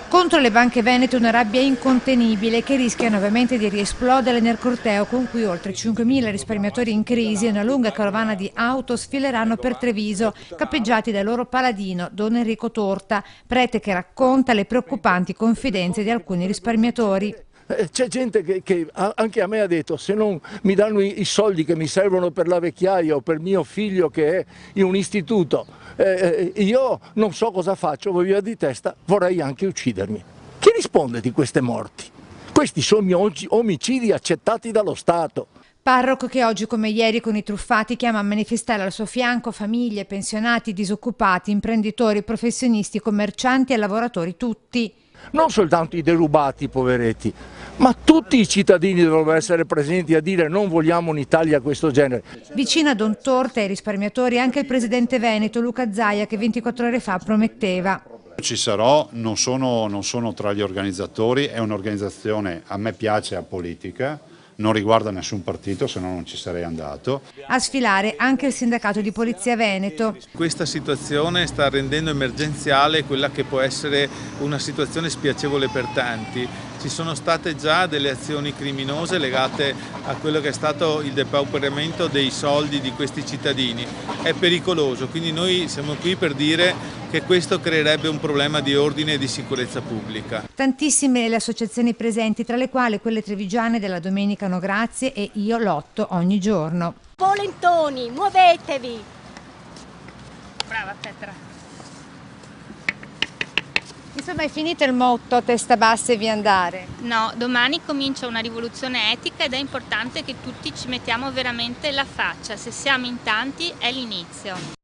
Contro le banche venete una rabbia incontenibile che rischia nuovamente di riesplodere nel corteo con cui oltre 5.000 risparmiatori in crisi e una lunga carovana di auto sfileranno per Treviso, capeggiati dal loro paladino Don Enrico Torta, prete che racconta le preoccupanti confidenze di alcuni risparmiatori. C'è gente che anche a me ha detto: se non mi danno i soldi che mi servono per la vecchiaia o per mio figlio che è in un istituto, io non so cosa faccio, voi via di testa, vorrei anche uccidermi. Chi risponde di queste morti? Questi sono omicidi accettati dallo Stato. Parroco che oggi come ieri con i truffati chiama a manifestare al suo fianco famiglie, pensionati, disoccupati, imprenditori, professionisti, commercianti e lavoratori tutti. Non soltanto i derubati, poveretti, ma tutti i cittadini dovrebbero essere presenti a dire: non vogliamo un'Italia a questo genere. Vicino a Don Torta e ai risparmiatori anche il presidente veneto Luca Zaia, che 24 ore fa prometteva. Ci sarò, non sono tra gli organizzatori, è un'organizzazione, a me piace, apolitica, non riguarda nessun partito, se no non ci sarei andato. A sfilare anche il sindacato di Polizia Veneto. Questa situazione sta rendendo emergenziale quella che può essere una situazione spiacevole per tanti. Ci sono state già delle azioni criminose legate a quello che è stato il depauperamento dei soldi di questi cittadini. È pericoloso, quindi noi siamo qui per dire che questo creerebbe un problema di ordine e di sicurezza pubblica. Tantissime le associazioni presenti, tra le quali quelle trevigiane della Domenica No Grazie e Io Lotto ogni giorno. Polentoni, muovetevi! Brava Petra. Insomma, è finito il motto testa bassa e via andare. No, domani comincia una rivoluzione etica ed è importante che tutti ci mettiamo veramente la faccia. Se siamo in tanti è l'inizio.